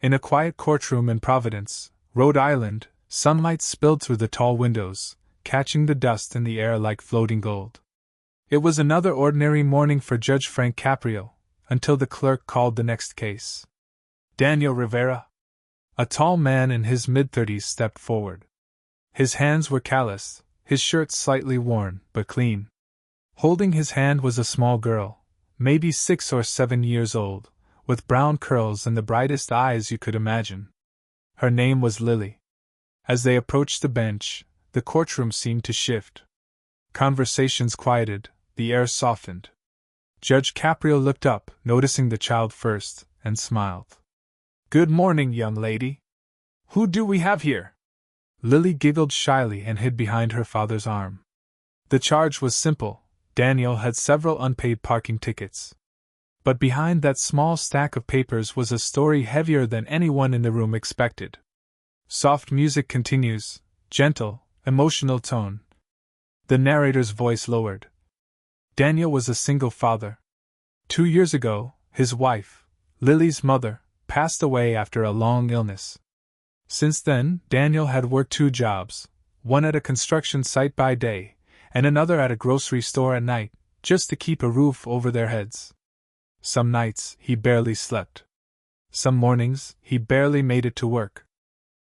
In a quiet courtroom in Providence, Rhode Island, sunlight spilled through the tall windows, catching the dust in the air like floating gold. It was another ordinary morning for Judge Frank Caprio, until the clerk called the next case. Daniel Rivera. A tall man in his mid-30s stepped forward. His hands were calloused, his shirt slightly worn, but clean. Holding his hand was a small girl, maybe 6 or 7 years old, with brown curls and the brightest eyes you could imagine. Her name was Lily. As they approached the bench, the courtroom seemed to shift. Conversations quieted, the air softened. Judge Caprio looked up, noticing the child first, and smiled. "Good morning, young lady. Who do we have here?" Lily giggled shyly and hid behind her father's arm. The charge was simple. Daniel had several unpaid parking tickets. But behind that small stack of papers was a story heavier than anyone in the room expected. Soft music continues, gentle, emotional tone. The narrator's voice lowered. Daniel was a single father. 2 years ago, his wife, Lily's mother, passed away after a long illness. Since then, Daniel had worked 2 jobs, one at a construction site by day, and another at a grocery store at night, just to keep a roof over their heads. Some nights, he barely slept. Some mornings, he barely made it to work.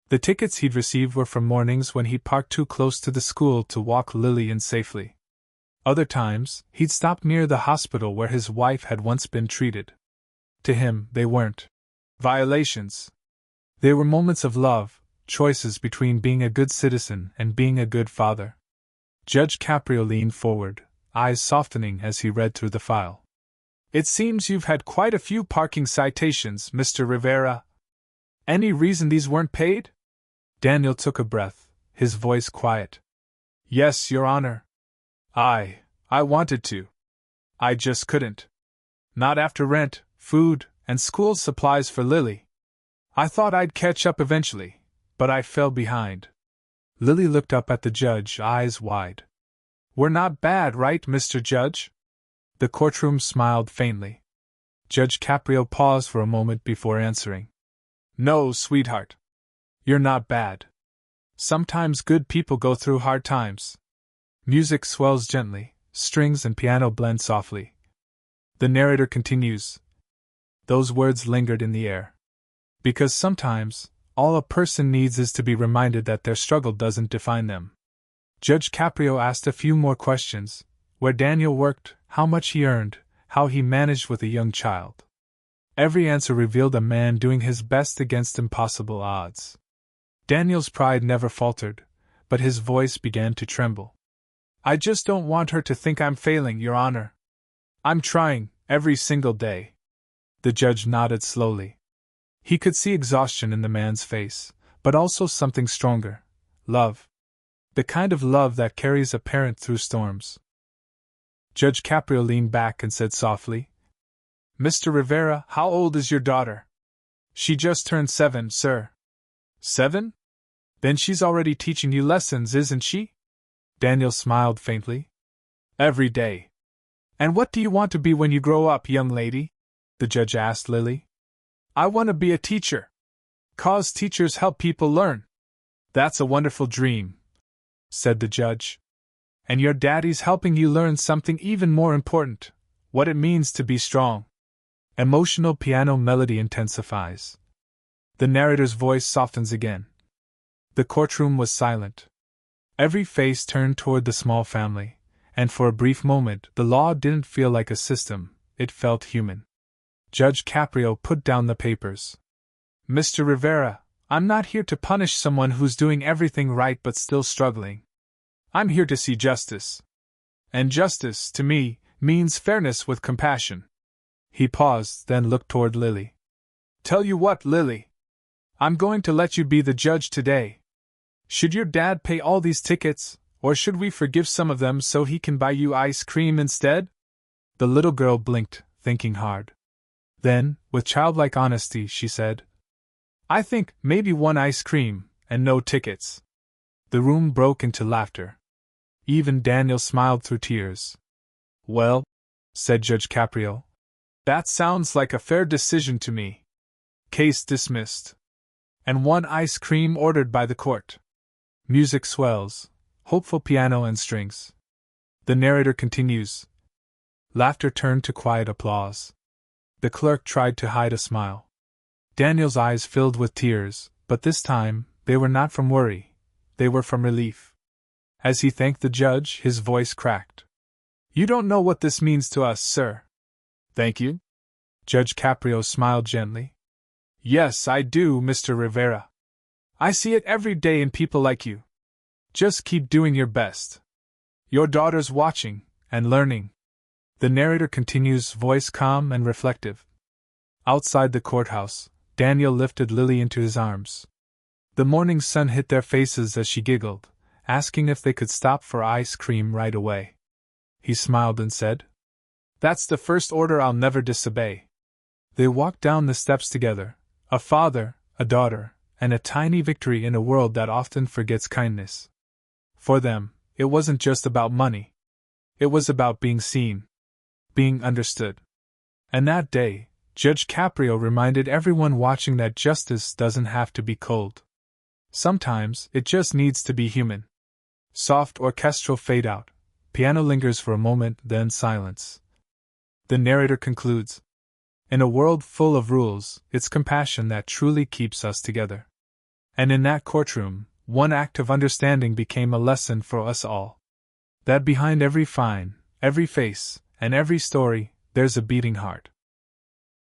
The tickets he'd received were from mornings when he'd parked too close to the school to walk Lily in safely. Other times, he'd stopped near the hospital where his wife had once been treated. To him, they weren't violations. They were moments of love, choices between being a good citizen and being a good father. Judge Caprio leaned forward, eyes softening as he read through the file. "It seems you've had quite a few parking citations, Mr. Rivera. Any reason these weren't paid?" Daniel took a breath, his voice quiet. "Yes, Your Honor. I wanted to. I just couldn't. Not after rent, food, and school supplies for Lily. I thought I'd catch up eventually, but I fell behind." Lily looked up at the judge, eyes wide. "We're not bad, right, Mr. Judge?" The courtroom smiled faintly. Judge Caprio paused for a moment before answering. "No, sweetheart. You're not bad. Sometimes good people go through hard times." Music swells gently, strings and piano blend softly. The narrator continues. Those words lingered in the air. Because sometimes, all a person needs is to be reminded that their struggle doesn't define them. Judge Caprio asked a few more questions: where Daniel worked, how much he earned, how he managed with a young child. Every answer revealed a man doing his best against impossible odds. Daniel's pride never faltered, but his voice began to tremble. "I just don't want her to think I'm failing, Your Honor. I'm trying, every single day." The judge nodded slowly. He could see exhaustion in the man's face, but also something stronger: love. The kind of love that carries a parent through storms. Judge Caprio leaned back and said softly, "Mr. Rivera, how old is your daughter?" "She just turned 7, sir." 7? Then she's already teaching you lessons, isn't she? Daniel smiled faintly. "Every day." "And what do you want to be when you grow up, young lady?" the judge asked Lily. "I want to be a teacher. 'Cause teachers help people learn." "That's a wonderful dream," said the judge. "And your daddy's helping you learn something even more important: what it means to be strong." Emotional piano melody intensifies. The narrator's voice softens again. The courtroom was silent. Every face turned toward the small family, and for a brief moment the law didn't feel like a system, it felt human. Judge Caprio put down the papers. "Mr. Rivera, I'm not here to punish someone who's doing everything right but still struggling. I'm here to see justice. And justice, to me, means fairness with compassion." He paused, then looked toward Lily. "Tell you what, Lily. I'm going to let you be the judge today. Should your dad pay all these tickets, or should we forgive some of them so he can buy you ice cream instead?" The little girl blinked, thinking hard. Then, with childlike honesty, she said, "I think maybe one ice cream, and no tickets." The room broke into laughter. Even Daniel smiled through tears. "Well," said Judge Caprio, "that sounds like a fair decision to me." Case dismissed. And 1 ice cream ordered by the court. Music swells, hopeful piano and strings. The narrator continues. Laughter turned to quiet applause. The clerk tried to hide a smile. Daniel's eyes filled with tears, but this time, they were not from worry. They were from relief. As he thanked the judge, his voice cracked. You don't know what this means to us, sir. Thank you? Judge Caprio smiled gently. Yes, I do, Mr. Rivera. I see it every day in people like you. Just keep doing your best. Your daughter's watching, and learning. The narrator continues, voice calm and reflective. Outside the courthouse, Daniel lifted Lily into his arms. The morning sun hit their faces as she giggled, asking if they could stop for ice cream right away. He smiled and said, That's the first order I'll never disobey. They walked down the steps together, a father, a daughter, and a tiny victory in a world that often forgets kindness. For them, it wasn't just about money. It was about being seen, being understood. And that day, Judge Caprio reminded everyone watching that justice doesn't have to be cold. Sometimes, it just needs to be human. Soft orchestral fade out. Piano lingers for a moment, then silence. The narrator concludes. In a world full of rules, it's compassion that truly keeps us together. And in that courtroom, one act of understanding became a lesson for us all. That behind every fine, every face, and every story, there's a beating heart.